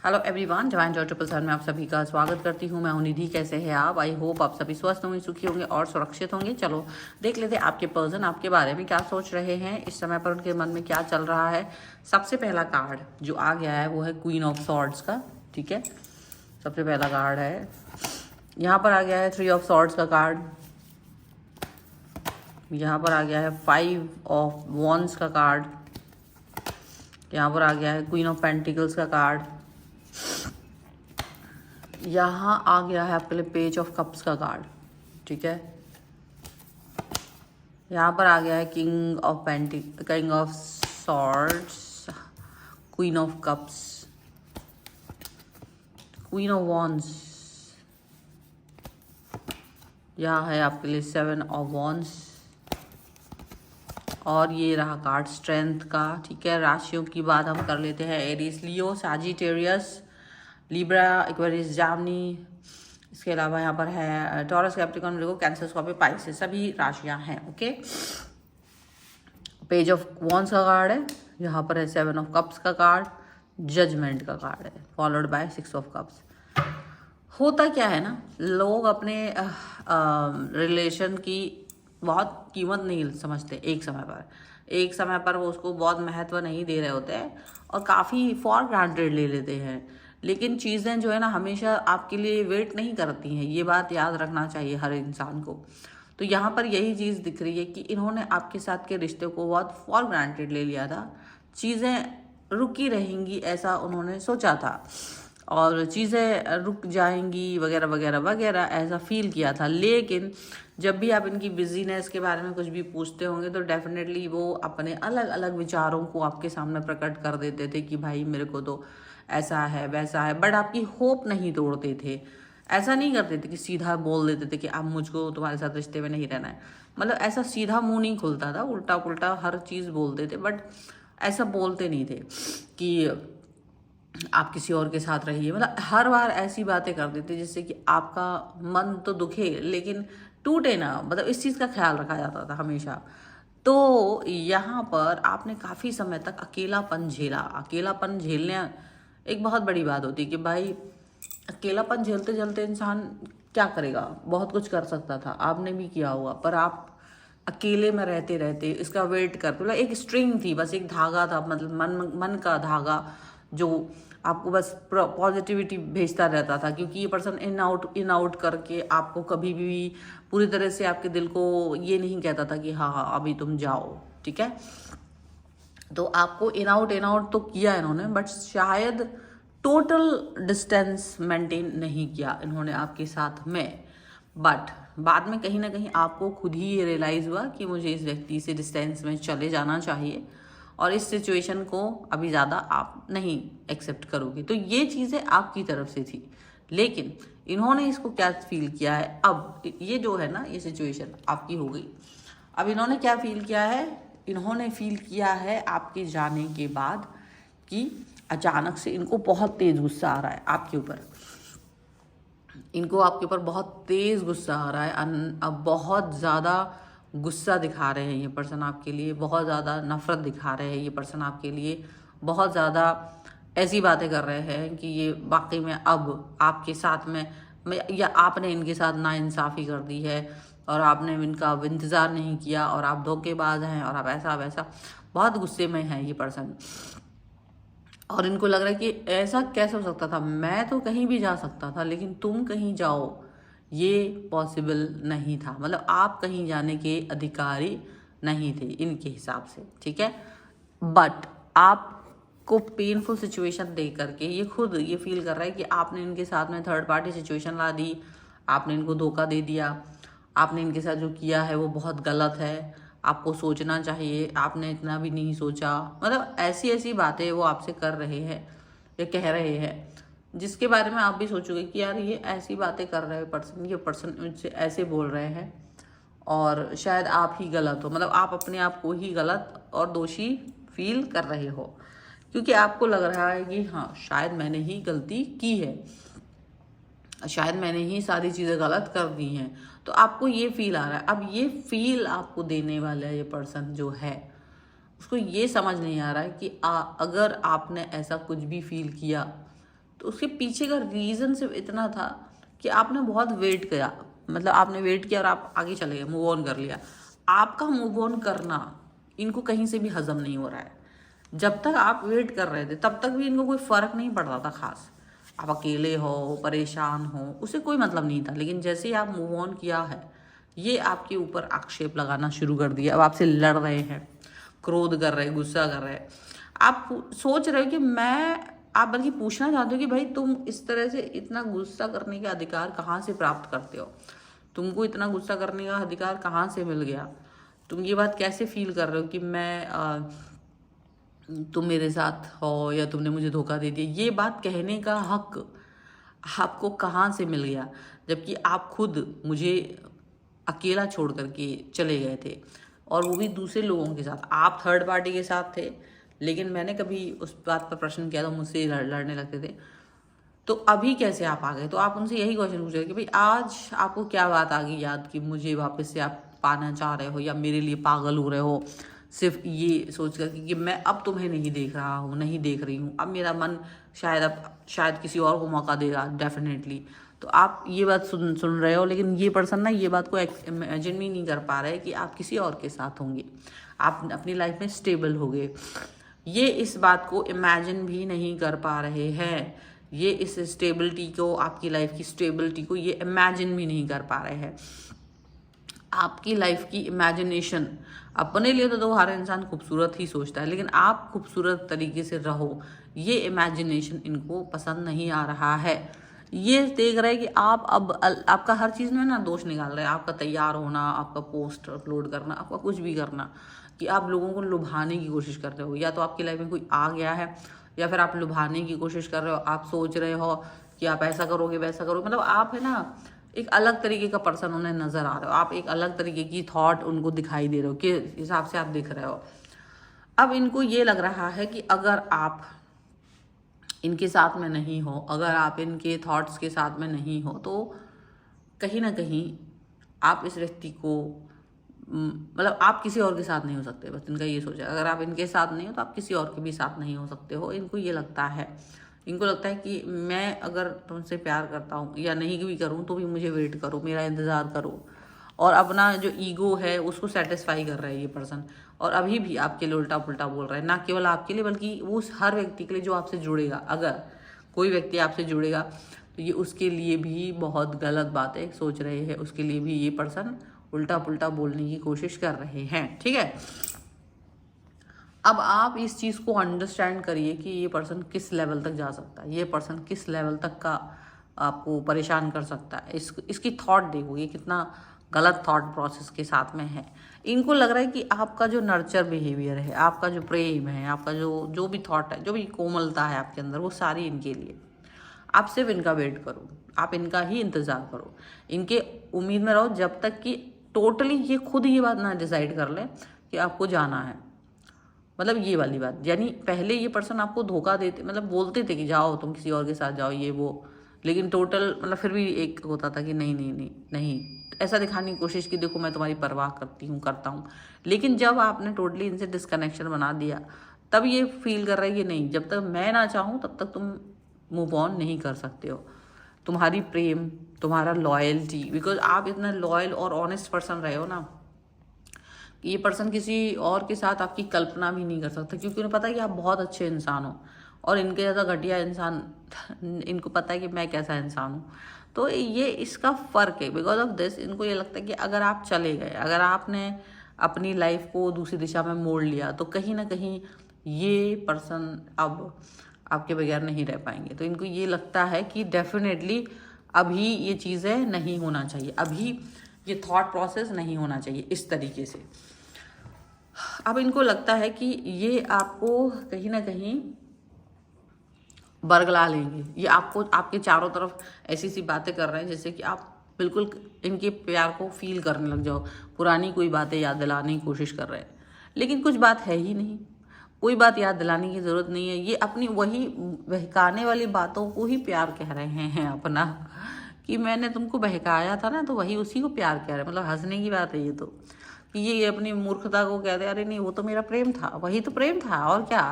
Hello everyone, divine Joy 777 में आप सभी का स्वागत करती हूँ। मैं हूँ निधि। कैसे हैं आप? आई होप आप सभी स्वस्थ होंगे, सुखी होंगे और सुरक्षित होंगे। चलो देख लेते हैं आपके पर्सन आपके बारे में क्या सोच रहे हैं, इस समय पर उनके मन में क्या चल रहा है। सबसे पहला कार्ड जो आ गया है वो है क्वीन ऑफ सॉर्ड्स का। ठीक है, सबसे पहला कार्ड है। यहाँ पर आ गया है 3 ऑफ सॉर्ड्स का कार्ड। यहाँ पर आ गया है 5 ऑफ वॉन्ड्स का कार्ड। यहाँ पर आ गया है क्वीन ऑफ पेंटिकल्स का कार्ड। यहाँ आ गया है आपके लिए पेज ऑफ कप्स का कार्ड। ठीक है, यहाँ पर आ गया है king of swords, queen of cups, queen of wands. यहाँ है आपके लिए 7 ऑफ वॉन्ड्स और ये रहा कार्ड स्ट्रेंथ का। ठीक है, राशियों की बात हम कर लेते हैं। एरीज, लियो, सैजिटेरियस, लिब्रा, एक्वेरियस, जामनी। इसके अलावा यहाँ पर है टॉरस, कैप्रिकॉर्न, वर्गो, कैंसर, स्कॉर्पियो, पाइसेस, सभी राशियाँ हैं। ओके, पेज ऑफ वॉन्ड्स का कार्ड है। यहाँ पर है 7 ऑफ कप्स का कार्ड, जजमेंट का कार्ड है, फॉलोड बाय 6 ऑफ कप्स। होता क्या है ना, लोग अपने रिलेशन की बहुत कीमत नहीं समझते। एक समय पर वो उसको बहुत महत्व नहीं दे रहे होते हैं और काफ़ी फॉर ग्रांटेड ले लेते हैं। लेकिन चीज़ें जो है ना हमेशा आपके लिए वेट नहीं करती हैं, ये बात याद रखना चाहिए हर इंसान को। तो यहाँ पर यही चीज़ दिख रही है कि इन्होंने आपके साथ के रिश्ते को बहुत फॉर ग्रांटेड ले लिया था। चीज़ें रुकी रहेंगी ऐसा उन्होंने सोचा था और चीज़ें रुक जाएंगी वगैरह वगैरह वगैरह ऐसा फील किया था। लेकिन जब भी आप इनकी बिजीनेस के बारे में कुछ भी पूछते होंगे तो डेफिनेटली वो अपने अलग अलग विचारों को आपके सामने प्रकट कर देते थे कि भाई मेरे को तो ऐसा है वैसा है, बट आपकी होप नहीं तोड़ते थे। ऐसा नहीं करते थे कि सीधा बोल देते थे कि अब मुझको तुम्हारे साथ रिश्ते में नहीं रहना है। मतलब ऐसा सीधा मुंह नहीं खुलता था, उल्टा पुल्टा हर चीज़ बोलते थे। बट ऐसा बोलते नहीं थे कि आप किसी और के साथ रहिए। मतलब हर बार ऐसी बातें कर देते जिससे कि आपका मन तो दुखे लेकिन टूटे ना। मतलब इस चीज़ का ख्याल रखा जाता था हमेशा। तो यहाँ पर आपने काफ़ी समय तक अकेलापन झेला। अकेलापन झेलने एक बहुत बड़ी बात होती है कि भाई अकेलापन झेलते झेलते इंसान क्या करेगा, बहुत कुछ कर सकता था, आपने भी किया होगा। पर आप अकेले में रहते रहते इसका वेट करते, मतलब एक स्ट्रिंग थी, बस एक धागा था, मतलब मन का धागा जो आपको बस पॉजिटिविटी भेजता रहता था। क्योंकि ये पर्सन इन आउट करके आपको कभी भी पूरी तरह से आपके दिल को ये नहीं कहता था कि हाँ अभी तुम जाओ। ठीक है, तो आपको इन आउट तो किया इन्होंने, बट शायद टोटल डिस्टेंस मेंटेन नहीं किया इन्होंने आपके साथ में। बट बाद में कहीं ना कहीं आपको खुद ही ये रियलाइज़ हुआ कि मुझे इस व्यक्ति से डिस्टेंस में चले जाना चाहिए और इस सिचुएशन को अभी ज़्यादा आप नहीं एक्सेप्ट करोगे। तो ये चीज़ें आपकी तरफ से थी, लेकिन इन्होंने इसको क्या फील किया है, अब ये जो है ना ये सिचुएशन आपकी हो गई। अब इन्होंने क्या फील किया है, इन्होंने फील किया है आपके जाने के बाद कि अचानक से इनको बहुत तेज गुस्सा आ रहा है आपके ऊपर। इनको आपके ऊपर बहुत तेज गुस्सा आ रहा है। अब बहुत ज़्यादा गुस्सा दिखा रहे हैं ये पर्सन आपके लिए, बहुत ज़्यादा नफरत दिखा रहे हैं ये पर्सन आपके लिए, बहुत ज़्यादा ऐसी बातें कर रहे हैं कि ये वाकई में अब आपके साथ में या आपने इनके साथ नाइंसाफ़ी कर दी है और आपने इनका अब इंतज़ार नहीं किया और आप धोखेबाज हैं और आप ऐसा वैसा। बहुत गुस्से में है ये पर्सन और इनको लग रहा है कि ऐसा कैसे हो सकता था, मैं तो कहीं भी जा सकता था लेकिन तुम कहीं जाओ ये पॉसिबल नहीं था। मतलब आप कहीं जाने के अधिकारी नहीं थे इनके हिसाब से। ठीक है, बट आपको पेनफुल सिचुएशन दे करके ये खुद ये फील कर रहा है कि आपने इनके साथ में थर्ड पार्टी सिचुएशन ला दी, आपने इनको धोखा दे दिया, आपने इनके साथ जो किया है वो बहुत गलत है, आपको सोचना चाहिए, आपने इतना भी नहीं सोचा। मतलब ऐसी ऐसी बातें वो आपसे कर रहे हैं या कह रहे हैं जिसके बारे में आप भी सोचोगे कि यार ये ऐसी बातें कर रहे हैं पर्सन, ये पर्सन मुझसे ऐसे बोल रहे हैं और शायद आप ही गलत हो। मतलब आप अपने आप को ही गलत और दोषी फील कर रहे हो क्योंकि आपको लग रहा है कि हाँ शायद मैंने ही गलती की है, शायद मैंने ही सारी चीज़ें गलत कर दी हैं। तो आपको ये फील आ रहा है। अब ये फील आपको देने वाला ये पर्सन जो है उसको ये समझ नहीं आ रहा है कि अगर आपने ऐसा कुछ भी फील किया तो उसके पीछे का रीज़न सिर्फ इतना था कि आपने बहुत वेट किया, मतलब आपने वेट किया और आप आगे चले गए, मूव ऑन कर लिया। आपका मूव ऑन करना इनको कहीं से भी हजम नहीं हो रहा है। जब तक आप वेट कर रहे थे तब तक भी इनको कोई फ़र्क नहीं पड़ रहा था खास। आप अकेले हो, परेशान हो, उसे कोई मतलब नहीं था। लेकिन जैसे ही आप मूव ऑन किया है, ये आपके ऊपर आक्षेप लगाना शुरू कर दिया। अब आपसे लड़ रहे हैं, क्रोध कर रहे हैं, गुस्सा कर रहे हैं। आप सोच रहे हो कि आप बल्कि पूछना चाहते हो कि भाई तुम इस तरह से इतना गुस्सा करने का अधिकार कहाँ से प्राप्त करते हो? तुमको इतना गुस्सा करने का अधिकार कहाँ से मिल गया? तुम ये बात कैसे फील कर रहे हो कि तुम मेरे साथ हो या तुमने मुझे धोखा दे दिया? ये बात कहने का हक आपको कहाँ से मिल गया, जबकि आप खुद मुझे अकेला छोड़ करके चले गए थे, और वो भी दूसरे लोगों के साथ। आप थर्ड पार्टी के साथ थे, लेकिन मैंने कभी उस बात पर प्रश्न किया तो मुझसे लड़ने लगते थे। तो अभी कैसे आप आ गए? तो आप उनसे यही क्वेश्चन पूछ रहे कि भाई आज आपको क्या बात आ गई याद कि मुझे वापस से आप पाना चाह रहे हो या मेरे लिए पागल हो रहे हो, सिर्फ ये सोच कर कि मैं अब तुम्हें नहीं देख रहा हूँ, नहीं देख रही हूँ, अब मेरा मन शायद किसी और को मौका देगा डेफिनेटली। तो आप ये बात सुन रहे हो, लेकिन ये पर्सन ना ये बात को इमेजिन भी नहीं कर पा रहे कि आप किसी और के साथ होंगे, आप अपनी लाइफ में स्टेबल होंगे। ये इस बात को इमेजिन भी नहीं कर पा रहे हैं। ये इस स्टेबिलिटी को, आपकी लाइफ की स्टेबिलिटी को ये इमेजिन भी नहीं कर पा रहे हैं। आपकी लाइफ की इमेजिनेशन, अपने लिए तो हर इंसान खूबसूरत ही सोचता है, लेकिन आप खूबसूरत तरीके से रहो, ये इमेजिनेशन इनको पसंद नहीं आ रहा है। ये देख रहे हैं कि आप अब आपका हर चीज़ में ना दोष निकाल रहे हैं। आपका तैयार होना, आपका पोस्ट अपलोड करना, आपका कुछ भी करना, कि आप लोगों को लुभाने की कोशिश कर रहे हो। या तो आपकी लाइफ में कोई आ गया है, या फिर आप लुभाने की कोशिश कर रहे हो। आप सोच रहे हो कि आप ऐसा करोगे, वैसा करोगे, मतलब आप है ना एक अलग तरीके का पर्सन उन्हें नज़र आ रहे हो। आप एक अलग तरीके की थॉट उनको दिखाई दे रहे हो, कि हिसाब से आप दिख रहे हो। अब इनको ये लग रहा है कि अगर आप इनके साथ में नहीं हो, अगर आप इनके थॉट्स के साथ में नहीं हो, तो कहीं ना कहीं आप इस व्यक्ति को मतलब आप किसी और के साथ नहीं हो सकते। बस इनका ये सोचा, अगर आप इनके साथ नहीं हो तो आप किसी और के भी साथ नहीं हो सकते हो। इनको ये लगता है, इनको लगता है कि मैं अगर तुमसे प्यार करता हूँ या नहीं भी करूँ तो भी मुझे वेट करो, मेरा इंतज़ार करो, और अपना जो ईगो है उसको सेटिस्फाई कर रहा है ये पर्सन। और अभी भी आपके लिए उल्टा पुल्टा बोल रहा है, ना केवल आपके लिए बल्कि वो हर व्यक्ति के लिए जो आपसे जुड़ेगा। अगर कोई व्यक्ति आपसे जुड़ेगा तो ये उसके लिए भी बहुत गलत बातें सोच रहे हैं, उसके लिए भी ये पर्सन उल्टा पुल्टा बोलने की कोशिश कर रहे हैं। ठीक है, अब आप इस चीज़ को अंडरस्टैंड करिए कि ये पर्सन किस लेवल तक जा सकता है, ये पर्सन किस लेवल तक का आपको परेशान कर सकता है। इसकी थॉट देखो, ये कितना गलत थॉट प्रोसेस के साथ में है। इनको लग रहा है कि आपका जो नर्चर बिहेवियर है, आपका जो प्रेम है, आपका जो भी थॉट है, जो भी कोमलता है आपके अंदर, वो सारी इनके लिए। आप सिर्फ इनका वेट करो, आप इनका ही इंतज़ार करो, इनके उम्मीद में रहो, जब तक कि टोटली ये खुद ये बात ना डिसाइड कर ले कि आपको जाना है। मतलब ये वाली बात, यानी पहले ये पर्सन आपको धोखा देते, मतलब बोलते थे कि जाओ तुम किसी और के साथ जाओ, ये वो, लेकिन टोटल मतलब फिर भी एक होता था कि नहीं नहीं नहीं नहीं, ऐसा दिखाने की कोशिश की देखो मैं तुम्हारी परवाह करता हूँ। लेकिन जब आपने टोटली इनसे डिस्कनेक्शन बना दिया, तब ये फील कर रहा है कि नहीं, जब तक मैं ना चाहूँ तब तक तुम मूव ऑन नहीं कर सकते हो। तुम्हारी प्रेम, तुम्हारा लॉयल्टी, बिकॉज आप इतना लॉयल और ऑनेस्ट पर्सन रहे हो ना, ये पर्सन किसी और के साथ आपकी कल्पना भी नहीं कर सकता, क्योंकि उन्हें पता है कि आप बहुत अच्छे इंसान हो, और इनके ज़्यादा घटिया इंसान इनको पता है कि मैं कैसा इंसान हूँ। तो ये इसका फ़र्क है। बिकॉज ऑफ दिस इनको ये लगता है कि अगर आप चले गए, अगर आपने अपनी लाइफ को दूसरी दिशा में मोड़ लिया, तो कहीं ना कहीं ये पर्सन अब आपके बगैर नहीं रह पाएंगे। तो इनको ये लगता है कि डेफिनेटली अभी ये चीज़ें नहीं होना चाहिए, अभी ये थॉट प्रोसेस नहीं होना चाहिए इस तरीके से। अब इनको लगता है कि ये आपको कहीं ना कहीं बरगला लेंगे, ये आपको आपके चारों तरफ ऐसी सी बातें कर रहे हैं जैसे कि आप बिल्कुल इनके प्यार को फील करने लग जाओ, पुरानी कोई बातें याद दिलाने की कोशिश कर रहे हैं, लेकिन कुछ बात है ही नहीं, कोई बात याद दिलाने की ज़रूरत नहीं है। ये अपनी वही बहकाने वाली बातों को ही प्यार कह रहे हैं अपना, कि मैंने तुमको बहकाया था ना, तो वही उसी को प्यार कह रहे हैं। मतलब हंसने की बात है ये तो, कि ये अपनी मूर्खता को कहते हैं, अरे नहीं वो तो मेरा प्रेम था, वही तो प्रेम था, और क्या,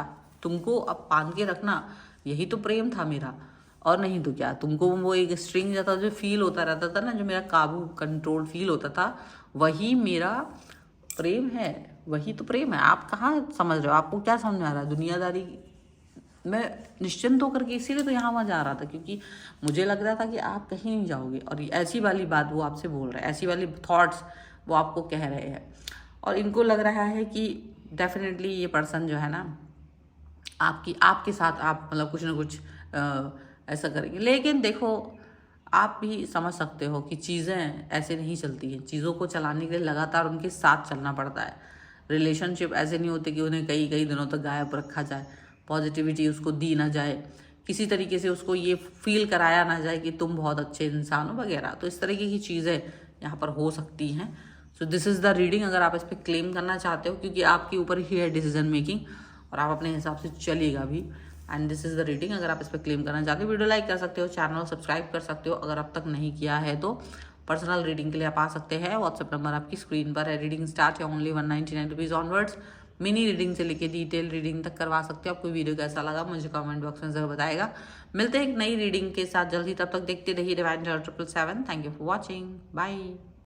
तुमको अब बांध के रखना यही तो प्रेम था मेरा। और नहीं तो क्या, तुमको वो एक स्ट्रिंग जैसा जो फील होता रहता था ना, जो मेरा काबू कंट्रोल फील होता था, वही मेरा प्रेम है, वही तो प्रेम है। आप कहाँ समझ रहे हो, आपको क्या समझ में आ रहा है दुनियादारी। मैं निश्चिंत होकर के इसीलिए तो यहाँ वहाँ जा रहा था, क्योंकि मुझे लग रहा था कि आप कहीं नहीं जाओगे, और ऐसी वाली बात वो आपसे बोल रहे हैं, ऐसी वाली थॉट्स वो आपको कह रहे हैं, और इनको लग रहा है कि डेफिनेटली ये पर्सन जो है ना आपके साथ आप मतलब कुछ ना कुछ ऐसा करेंगे। लेकिन देखो, आप भी समझ सकते हो कि चीज़ें ऐसे नहीं चलती हैं, चीज़ों को चलाने के लिए लगातार उनके साथ चलना पड़ता है। रिलेशनशिप ऐसे नहीं होते कि उन्हें कई कई दिनों तक गायब रखा जाए, पॉजिटिविटी उसको दी ना जाए, किसी तरीके से उसको ये फील कराया ना जाए कि तुम बहुत अच्छे इंसान हो वगैरह। तो इस तरीके की चीज़ें यहाँ पर हो सकती हैं। So this is the reading, अगर आप इस पर क्लेम करना चाहते हो, क्योंकि आपके ऊपर ही है डिसीजन मेकिंग, और आप अपने हिसाब से चलिएगा भी। And this is the reading, अगर आप इस पर क्लेम करना चाहते हो, वीडियो लाइक कर सकते हो, चैनल सब्सक्राइब कर सकते हो। अगर अब तक नहीं किया है तो पर्सनल रीडिंग के लिए आप आ सकते हैं, व्हाट्सएप नंबर आपकी स्क्रीन पर है। रीडिंग स्टार्ट है only 199 rupees onwards. Mini reading से लेके डिटेल रीडिंग तक करवा सकते हो। आपको वीडियो कैसा लगा मुझे कमेंट बॉक्स में जरूर बताएगा। मिलते हैं एक नई रीडिंग के साथ जल्दी, तब तक देखते रहिए divine 777। Thank you for watching, bye.